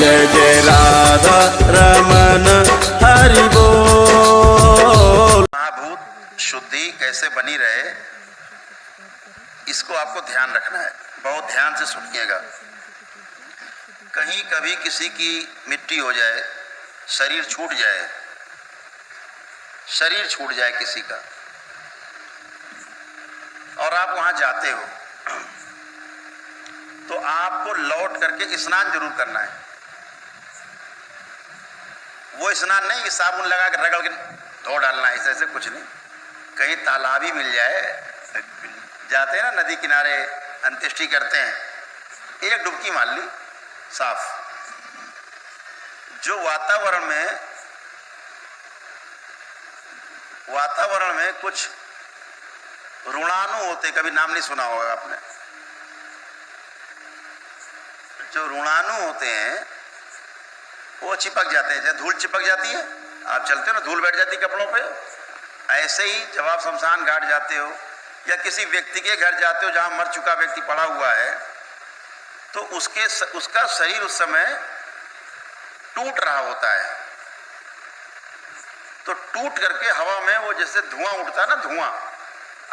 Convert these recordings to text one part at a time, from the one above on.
जय जय राधा रमन हरि बोल। महाभूत शुद्धि कैसे बनी रहे, इसको आपको ध्यान रखना है। बहुत ध्यान से सुनिएगा। कहीं कभी किसी की मिट्टी हो जाए, शरीर छूट जाए, शरीर छूट जाए किसी का, और आप वहां जाते हो, तो आपको लौट करके स्नान जरूर करना है। वो स्नान नहीं कि साबुन लगा के रगड़ के धो डालना है, ऐसे कुछ नहीं। कहीं तालाब ही मिल जाए, जाते हैं ना नदी किनारे, अंत्येष्टि करते हैं, एक डुबकी मार ली, साफ। जो वातावरण में कुछ ऋणाणु होते, कभी नाम नहीं सुना होगा आपने। जो ऋणाणु होते हैं वो चिपक जाते हैं, जैसे धूल चिपक जाती है, आप चलते हो ना, धूल बैठ जाती है कपड़ों पे। ऐसे ही जब आप शमशान घाट जाते हो या किसी व्यक्ति के घर जाते हो जहां मर चुका व्यक्ति पड़ा हुआ है, तो उसका शरीर उस समय टूट रहा होता है। तो टूट करके हवा में वो जैसे धुआं उठता है ना, धुआं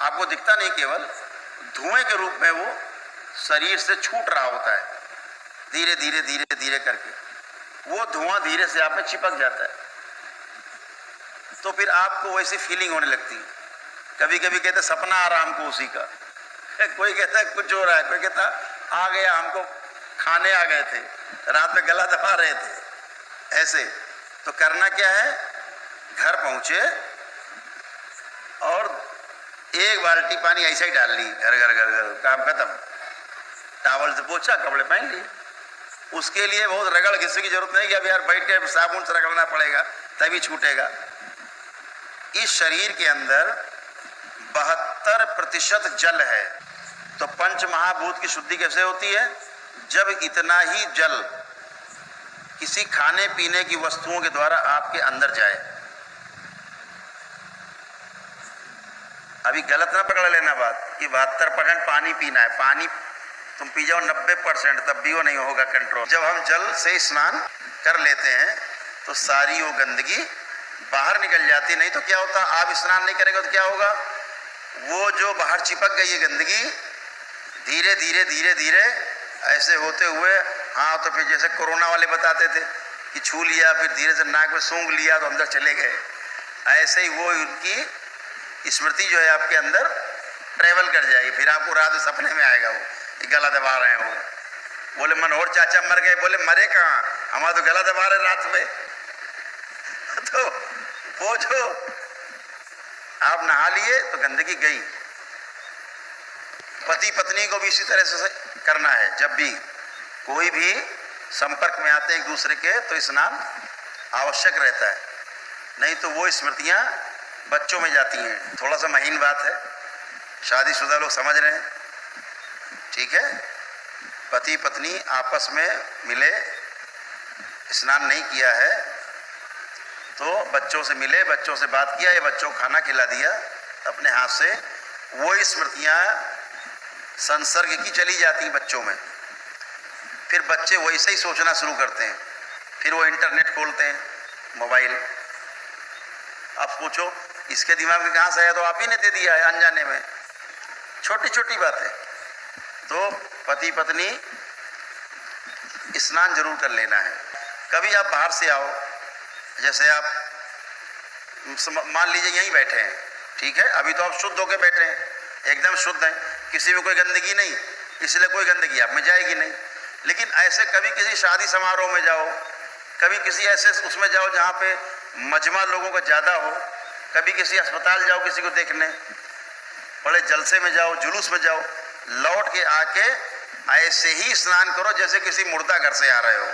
आपको दिखता नहीं, केवल धुएं के रूप में वो शरीर से छूट रहा होता है। धीरे धीरे धीरे धीरे करके वो धुआं धीरे से आप में चिपक जाता है। तो फिर आपको वैसी फीलिंग होने लगती है। कभी कभी कहते सपना आ रहा हमको उसी का, कोई कहता है कुछ हो रहा है, कोई कहता आ गया, हमको खाने आ गए थे, रात में गला दबा रहे थे, ऐसे। तो करना क्या है, घर पहुंचे और एक बाल्टी पानी ऐसा ही डाल ली, घर घर घर घर, काम खत्म। टावल से पोछा, कपड़े पहन लिए। उसके लिए बहुत रगड़ घिसने की जरूरत नहीं कि अब यार बैठ के साबुन से रगड़ना पड़ेगा तभी छूटेगा। इस शरीर के अंदर 72% जल है। तो पंच महाभूत की शुद्धि कैसे होती है, जब इतना ही जल किसी खाने पीने की वस्तुओं के द्वारा आपके अंदर जाए। अभी गलत ना पकड़ लेना बात कि 72% पानी पीना है। पानी तुम पी जाओ 90%, तब भी वो नहीं होगा कंट्रोल। जब हम जल से स्नान कर लेते हैं तो सारी वो गंदगी बाहर निकल जाती। नहीं तो क्या होता, आप स्नान नहीं करेंगे तो क्या होगा, वो जो बाहर चिपक गई है गंदगी, धीरे धीरे धीरे धीरे ऐसे होते हुए, हाँ तो फिर जैसे कोरोना वाले बताते थे कि छू लिया, फिर धीरे से नाक में सूंघ लिया तो अंदर चले गए। ऐसे ही वो उनकी स्मृति जो है आपके अंदर ट्रेवल कर जाएगी। फिर आपको रात में सपने में आएगा वो गला दबा रहे हैं। वो बोले मनोहर चाचा मर गए, बोले मरे कहाँ, हमारा तो गला दबा रहे रात में। तो वो जो आप नहा लिए तो गंदगी गई। पति पत्नी को भी इसी तरह से करना है। जब भी कोई भी संपर्क में आते हैं एक दूसरे के, तो स्नान आवश्यक रहता है, नहीं तो वो स्मृतियां बच्चों में जाती हैं। थोड़ा सा महीन बात है, शादीशुदा लोग समझ रहे हैं, ठीक है। पति पत्नी आपस में मिले, स्नान नहीं किया है, तो बच्चों से मिले, बच्चों से बात किया या बच्चों को खाना खिला दिया अपने हाथ से, वो स्मृतियां संसर्ग की चली जाती हैं बच्चों में। फिर बच्चे वैसे ही सोचना शुरू करते हैं, फिर वो इंटरनेट खोलते हैं, मोबाइल। आप सोचो इसके दिमाग में कहाँ से आया, तो आप ही ने दे दिया है अनजाने में। छोटी छोटी बातें। तो पति पत्नी स्नान जरूर कर लेना है। कभी आप बाहर से आओ, जैसे आप मान लीजिए यहीं बैठे हैं, ठीक है, अभी तो आप शुद्ध होकर बैठे हैं, एकदम शुद्ध हैं, किसी में कोई गंदगी नहीं, इसलिए कोई गंदगी आप में जाएगी नहीं। लेकिन ऐसे कभी किसी शादी समारोह में जाओ, कभी किसी ऐसे उसमें जाओ जहाँ पे मजमा लोगों का ज़्यादा हो, कभी किसी अस्पताल जाओ किसी को देखने, बड़े जलसे में जाओ, जुलूस में जाओ, लौट के आके ऐसे ही स्नान करो जैसे किसी मुर्दा घर से आ रहे हो।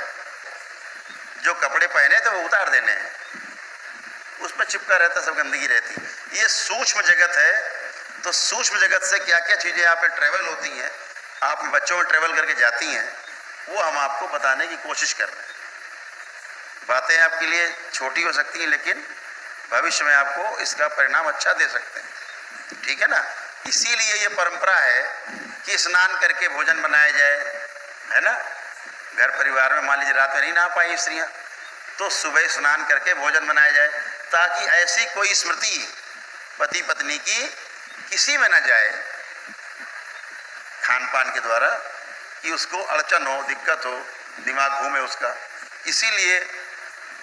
जो कपड़े पहने थे वो उतार देने हैं, उसमें चिपका रहता, सब गंदगी रहती। ये सूक्ष्म जगत है। तो सूक्ष्म जगत से क्या क्या चीज़ें यहाँ पे ट्रेवल होती हैं, आप बच्चों में ट्रेवल करके जाती हैं, वो हम आपको बताने की कोशिश कर रहे हैं। बातें आपके लिए छोटी हो सकती हैं, लेकिन भविष्य में आपको इसका परिणाम अच्छा दे सकते हैं, ठीक है ना। इसीलिए ये परंपरा है कि स्नान करके भोजन बनाया जाए, है ना। घर परिवार में मान लीजिए रात में नहीं नहा पाई स्त्रियां, तो सुबह स्नान करके भोजन बनाया जाए, ताकि ऐसी कोई स्मृति पति पत्नी की किसी में न जाए खान पान के द्वारा, कि उसको अड़चन हो, दिक्कत हो, दिमाग घूमे उसका। इसीलिए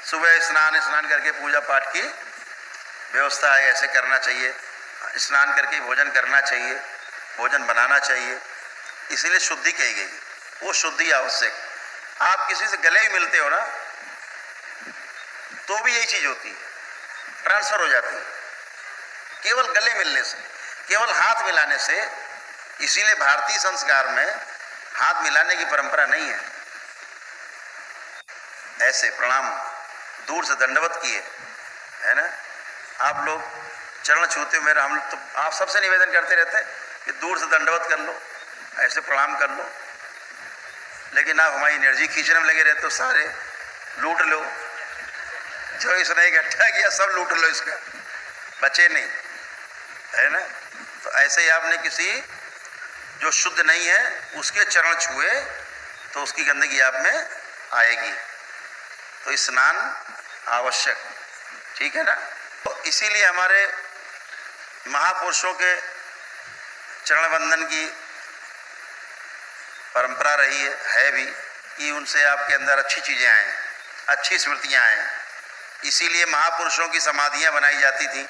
सुबह स्नान करके पूजा पाठ की व्यवस्था है, ऐसे करना चाहिए। स्नान करके भोजन करना चाहिए, भोजन बनाना चाहिए, इसीलिए शुद्धि कही गई। वो शुद्धि आवश्यक। आप किसी से गले भी मिलते हो ना, तो भी यही चीज होती है, ट्रांसफर हो जाती है केवल गले मिलने से, केवल हाथ मिलाने से। इसीलिए भारतीय संस्कार में हाथ मिलाने की परंपरा नहीं है। ऐसे प्रणाम, दूर से दंडवत किए, है ना। आप लोग चरण छूते हो मेरा, हम लोग तो आप सबसे निवेदन करते रहते हैं कि दूर से दंडवत कर लो, ऐसे प्रणाम कर लो। लेकिन आप हमारी एनर्जी खींचने में लगे रहते हो, सारे लूट लो, जो इसने इकट्ठा किया सब लूट लो, इसका बचे नहीं, है ना। तो ऐसे ही आपने किसी जो शुद्ध नहीं है उसके चरण छुए तो उसकी गंदगी आप में आएगी। तो स्नान आवश्यक, ठीक है ना। तो इसीलिए हमारे महापुरुषों के चरण वंदन की परंपरा रही है भी, कि उनसे आपके अंदर अच्छी चीजें आए, अच्छी स्मृतियां आए। इसीलिए महापुरुषों की समाधियां बनाई जाती थी,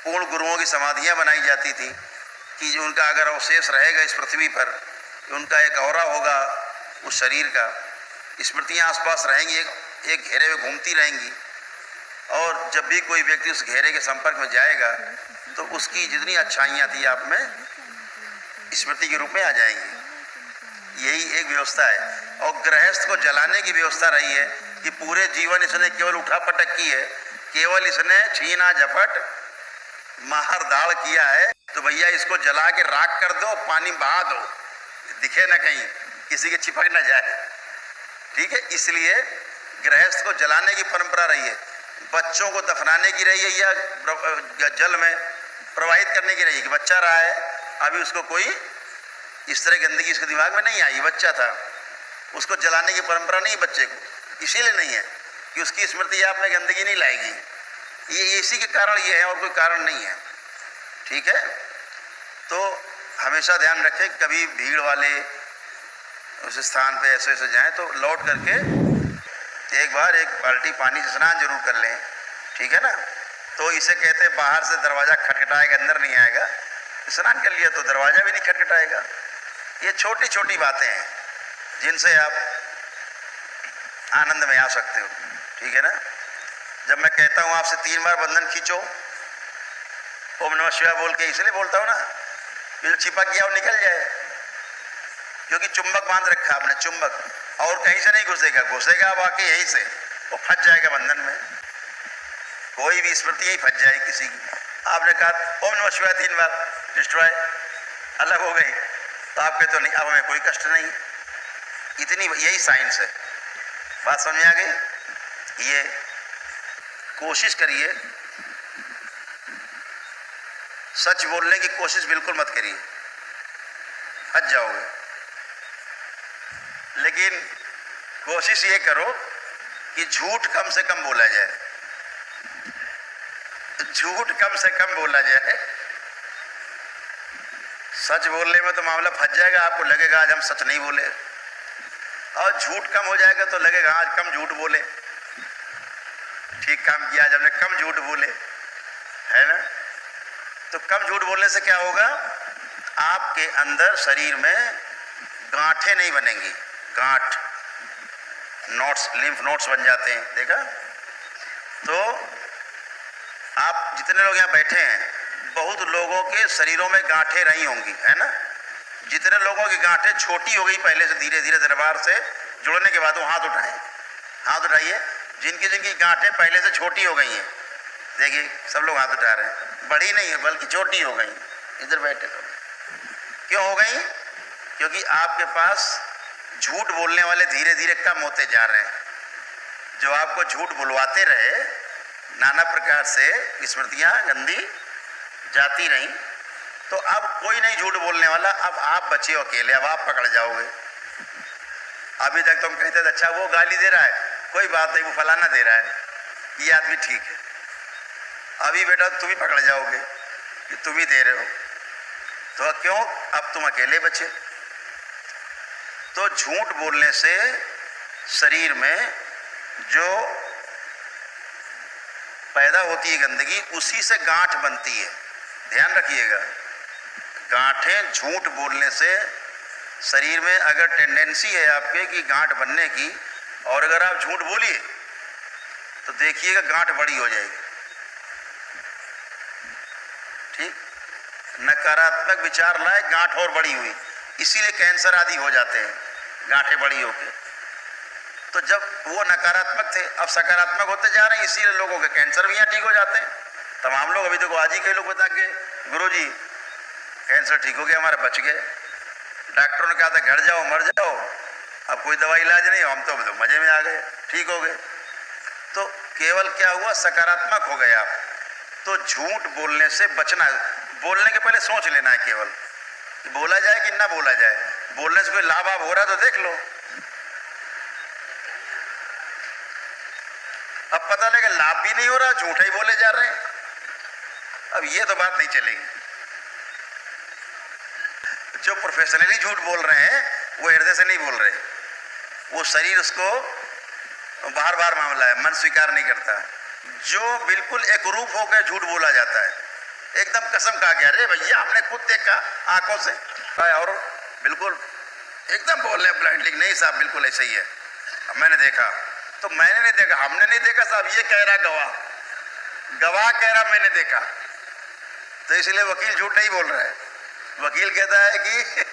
पूर्ण गुरुओं की समाधियां बनाई जाती थी, कि जो उनका अगर अवशेष रहेगा इस पृथ्वी पर, उनका एक औरा होगा उस शरीर का, स्मृतियां आसपास रहेंगी, एक घेरे में घूमती रहेंगी। और जब भी कोई व्यक्ति उस घेरे के संपर्क में जाएगा तो उसकी जितनी अच्छाइयाँ थी आप में स्मृति के रूप में आ जाएंगी। यही एक व्यवस्था है। और गृहस्थ को जलाने की व्यवस्था रही है कि पूरे जीवन इसने केवल उठा पटक की है, केवल इसने छीना झपट मार दाड़ किया है, तो भैया इसको जला के राख कर दो, पानी बहा दो, दिखे ना कहीं, किसी के चिपक ना जाए, ठीक है। इसलिए गृहस्थ को जलाने की परंपरा रही है, बच्चों को दफनाने की रही है, या जल में प्रवाहित करने की रही है कि बच्चा रहा है, अभी उसको कोई इस तरह गंदगी इसके दिमाग में नहीं आई, बच्चा था, उसको जलाने की परंपरा नहीं बच्चे को, इसीलिए नहीं है कि उसकी स्मृति आप में गंदगी नहीं लाएगी। ये इसी के कारण ये है, और कोई कारण नहीं है, ठीक है। तो हमेशा ध्यान रखें, कभी भीड़ वाले उस स्थान पे ऐसे ऐसे जाएं तो लौट करके एक बार एक बाल्टी पानी से स्नान जरूर कर लें, ठीक है ना। तो इसे कहते हैं बाहर से दरवाजा खटखटाएगा, अंदर नहीं आएगा। स्नान कर लिया तो दरवाजा भी नहीं खटखटाएगा। ये छोटी छोटी बातें हैं जिनसे आप आनंद में आ सकते हो, ठीक है ना। जब मैं कहता हूं आपसे 3 बार बंधन खींचो, ओम नमः शिवाय बोल के, इसलिए बोलता हूं ना कि जो चिपक गया वो निकल जाए, क्योंकि चुंबक बांध रखा आपने, चुंबक, और कहीं से नहीं घुसेगा, घुसेगा वाकई यहीं से, वो फंस जाएगा बंधन में। कोई भी स्मृति यही फंस जाए किसी की। आपने कहा ओम नमः शिवाय 3 बार, डिस्ट्रॉय, अलग हो गई, तो आप कहते हो नहीं अब हमें कोई कष्ट नहीं। इतनी यही साइंस है। बात समझ में आ गई। ये कोशिश करिए, सच बोलने की कोशिश बिल्कुल मत करिए, फंस जाओगे। लेकिन कोशिश ये करो कि झूठ कम से कम बोला जाए, झूठ कम से कम बोला जाए। सच बोलने में तो मामला फंस जाएगा, आपको लगेगा आज हम सच नहीं बोले, और झूठ कम हो जाएगा तो लगेगा आज कम झूठ बोले, ठीक काम किया आज हमने, कम झूठ बोले, है ना। तो कम झूठ बोलने से क्या होगा, आपके अंदर शरीर में गांठें नहीं बनेंगी, गांठ, नोट्स, लिम्फ नोट्स बन जाते हैं, देखा। तो आप जितने लोग यहाँ बैठे हैं, बहुत लोगों के शरीरों में गांठें रही होंगी, है ना। जितने लोगों की गांठें छोटी हो गई पहले से, धीरे धीरे दरबार से जुड़ने के बाद, वो हाथ उठाएं, हाथ उठाइए। जिनकी जिनकी गांठें पहले से छोटी हो गई हैं, देखिए सब लोग हाथ उठा रहे हैं, बड़ी नहीं है बल्कि छोटी हो गई। इधर बैठे लोग क्यों हो गई, क्योंकि आपके पास झूठ बोलने वाले धीरे धीरे कम होते जा रहे हैं। जो आपको झूठ बुलवाते रहे, नाना प्रकार से स्मृतियां गंदी जाती रहीं, तो अब कोई नहीं झूठ बोलने वाला, अब आप बचे अकेले, अब आप पकड़ जाओगे। अभी तक तुम कहते थे अच्छा वो गाली दे रहा है, कोई बात नहीं, वो फलाना दे रहा है, ये आदमी ठीक है। अभी बेटा तुम ही पकड़ जाओगे कि तुम ही दे रहे हो, तो क्यों, अब तुम अकेले बचे। तो झूठ बोलने से शरीर में जो पैदा होती है गंदगी, उसी से गांठ बनती है, ध्यान रखिएगा। गांठें झूठ बोलने से शरीर में अगर टेंडेंसी है आपके कि गांठ बनने की, और अगर आप झूठ बोलिए तो देखिएगा गांठ बड़ी हो जाएगी। ठीक, नकारात्मक विचार लाए, गांठ और बड़ी हुई, इसीलिए कैंसर आदि हो जाते हैं गांठें बड़ी होके। तो जब वो नकारात्मक थे, अब सकारात्मक होते जा रहे हैं, इसीलिए लोगों के कैंसर भी यहाँ ठीक हो जाते हैं। तमाम लोग, अभी देखो आज ही कई लोग बता के गुरुजी कैंसर ठीक हो गया हमारा, बच गए। डॉक्टरों ने कहा था घर जाओ मर जाओ, अब कोई दवाई इलाज नहीं, हम तो मजे में आ गए, ठीक हो गए। तो केवल क्या हुआ, सकारात्मक हो गए आप। तो झूठ बोलने से बचना, बोलने के पहले सोच लेना है केवल कि बोला जाए कि ना बोला जाए। बोलने से कोई लाभ आप हो रहा तो देख लो, अब पता लगे लाभ भी नहीं हो रहा, झूठा ही बोले जा रहे हैं, अब ये तो बात नहीं चलेगी। जो प्रोफेशनली झूठ बोल रहे हैं वो हृदय से नहीं बोल रहे, वो शरीर उसको बार बार मामला है, मन स्वीकार नहीं करता। जो बिल्कुल एक रूप होकर झूठ बोला जाता है, एकदम कसम खा गया, अरे भैया हमने खुद देखा आंखों से, और बिल्कुल एकदम बोल रहे ब्लाइंडली, नहीं साहब बिल्कुल ऐसा ही है, मैंने देखा। तो मैंने नहीं देखा, हमने नहीं देखा साहब, ये कह रहा गवाह, गवाह कह रहा मैंने देखा। तो इसलिए वकील झूठ नहीं बोल रहा है। वकील कहता है कि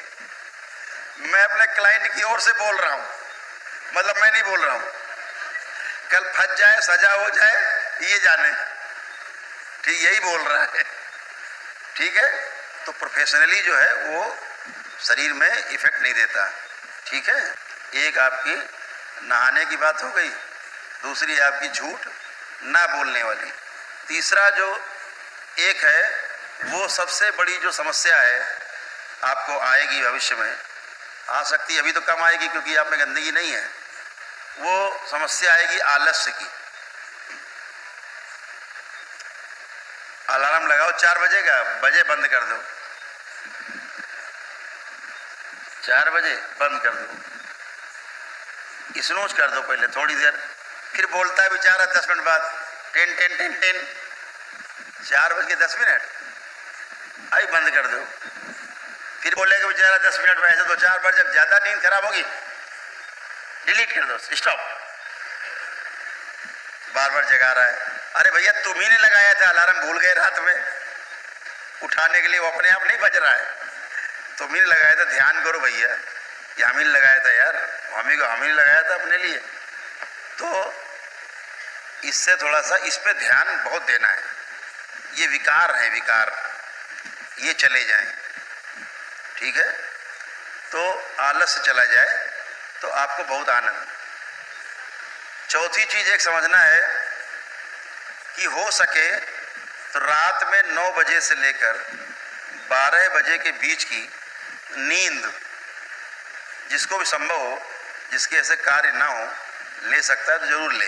मैं अपने क्लाइंट की ओर से बोल रहा हूं, मतलब मैं नहीं बोल रहा हूं, कल फंस जाए सजा हो जाए ये जाने, ठीक यही बोल रहा है, ठीक है। तो प्रोफेशनली जो है वो शरीर में इफेक्ट नहीं देता, ठीक है। एक आपकी नहाने की बात हो गई, दूसरी आपकी झूठ ना बोलने वाली, तीसरा जो एक है वो सबसे बड़ी जो समस्या है आपको आएगी भविष्य में, आ सकती है, अभी तो कम आएगी क्योंकि आप में गंदगी नहीं है, वो समस्या आएगी आलस्य की। अलार्म लगाओ 4 बजे का, बजे बंद कर दो, 4 बजे बंद कर दो, स्नूज कर दो पहले थोड़ी देर, फिर बोलता है बेचारा 10 मिनट बाद, 10 10 10 10, 4 बज के 10 मिनट, आई बंद कर दो, फिर बोलेगा बेचारा 10 मिनट में, ऐसे तो 4 बार, जब ज्यादा नींद खराब होगी डिलीट कर दो, स्टॉप। बार बार जगा रहा है, अरे भैया तुम ही ने लगाया था अलार्म, भूल गए रात में उठाने के लिए, वो अपने आप नहीं बज रहा है, तुम ही ने लगाया था, ध्यान करो भैया, ये हम ही लगाया था यार, हम ही लगाया था अपने लिए। तो इससे थोड़ा सा इस पे ध्यान बहुत देना है, ये विकार है, विकार ये चले जाएं, ठीक है। तो आलस्य चला जाए तो आपको बहुत आनंद। चौथी चीज एक समझना है कि हो सके तो रात में 9 बजे से लेकर 12 बजे के बीच की नींद जिसको भी संभव हो, जिसके ऐसे कार्य ना हो, ले सकता है तो जरूर ले।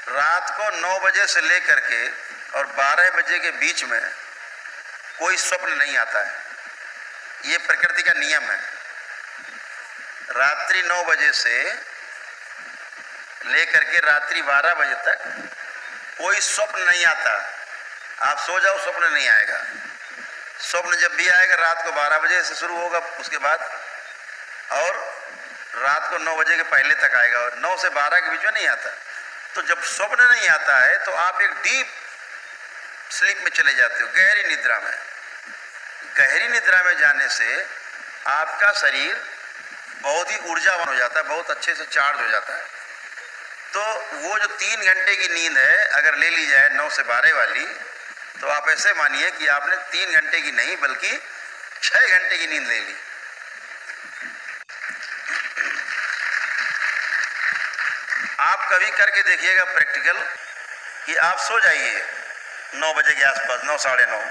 रात को 9 बजे से लेकर के और 12 बजे के बीच में कोई स्वप्न नहीं आता है, ये प्रकृति का नियम है। रात्रि 9 बजे से लेकर के रात्रि 12 बजे तक कोई स्वप्न नहीं आता, आप सो जाओ स्वप्न नहीं आएगा। स्वप्न जब भी आएगा रात को 12 बजे से शुरू होगा, उसके बाद और रात को 9 बजे के पहले तक आएगा, और 9 से 12 के बीच में नहीं आता। तो जब स्वप्न नहीं आता है तो आप एक डीप स्लीप में चले जाते हो, गहरी निद्रा में। गहरी निद्रा में जाने से आपका शरीर बहुत ही ऊर्जावान हो जाता है, बहुत अच्छे से चार्ज हो जाता है। तो वो जो 3 घंटे की नींद है अगर ले ली जाए 9 से 12 वाली, तो आप ऐसे मानिए कि आपने 3 घंटे की नहीं बल्कि 6 घंटे की नींद ले ली। आप कभी करके देखिएगा प्रैक्टिकल कि आप सो जाइए 9 बजे के आसपास, 9 साढ़े 9,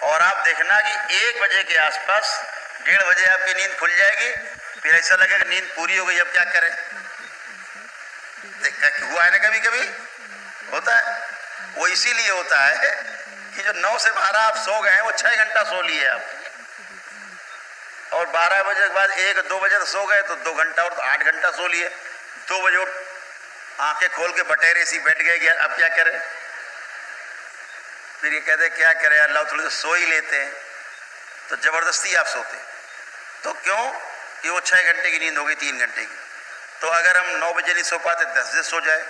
और आप देखना कि 1 बजे के आसपास 1:30 बजे आपकी नींद खुल जाएगी, फिर ऐसा लगेगा नींद पूरी हो गई, अब क्या करें। हुआ है ना, कभी कभी होता है। वो इसीलिए होता है कि जो 9 से 12 आप सो गए हैं, वो 6 घंटा सो लिए आप, और 12 बजे के बाद 1-2 बजे तक सो गए तो 2 घंटा और 8 घंटा सो लिए। 2 बजे उठ आंखें खोल के बटेरे सी बैठ गए कि अब क्या करें। फिर ये कहते हैं क्या करें अल्लाह, थोड़ी देर सो ही लेते हैं, तो जबरदस्ती आप सोते हैं। तो क्यों कि वो 6 घंटे की नींद हो गई, 3 घंटे की। तो अगर हम 9 बजे नहीं सो पाते, 10 बजे सो जाए,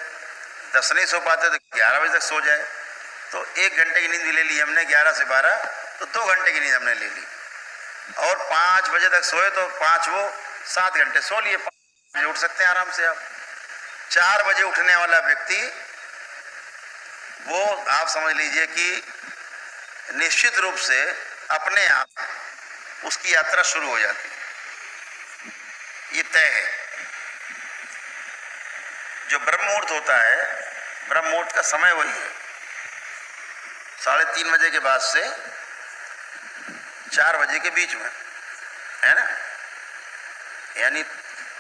10 नहीं सो पाते तो 11 बजे तक सो जाए, तो 1 घंटे की नींद भी ले ली हमने। 11 से 12 तो 2 घंटे की नींद हमने ले ली, और 5 बजे तक सोए तो 5 वो 7 घंटे सो लिए, 5 बजे उठ सकते हैं आराम से आप। 4 बजे उठने वाला व्यक्ति, वो आप समझ लीजिए कि निश्चित रूप से अपने आप उसकी यात्रा शुरू हो जाती है, ये तय है। जो ब्रह्म मुहूर्त होता है, ब्रह्म मुहूर्त का समय वही है 3:30 बजे के बाद से 4 बजे के बीच में, है ना। यानी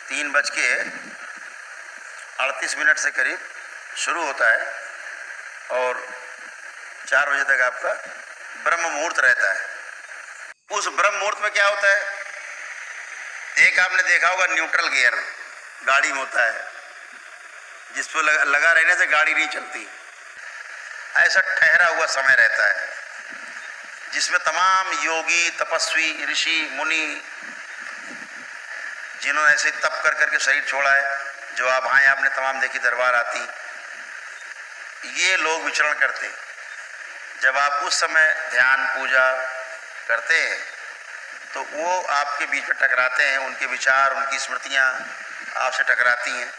3:38 से करीब शुरू होता है, और 4 बजे तक आपका ब्रह्म मुहूर्त रहता है। उस ब्रह्म मुहूर्त में क्या होता है, एक आपने देखा होगा न्यूट्रल गियर गाड़ी में होता है, जिस पर लगा रहने से गाड़ी नहीं चलती। ऐसा ठहरा हुआ समय रहता है जिसमें तमाम योगी, तपस्वी, ऋषि, मुनि, जिन्होंने ऐसे तप कर करके शरीर छोड़ा है, जो आभाएं आपने तमाम देखी दरबार आती, ये लोग विचरण करते हैं। जब आप उस समय ध्यान पूजा करते हैं तो वो आपके बीच में टकराते हैं, उनके विचार, उनकी स्मृतियाँ आपसे टकराती हैं,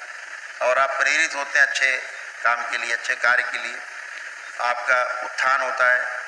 और आप प्रेरित होते हैं अच्छे काम के लिए, अच्छे कार्य के लिए। आपका उत्थान होता है,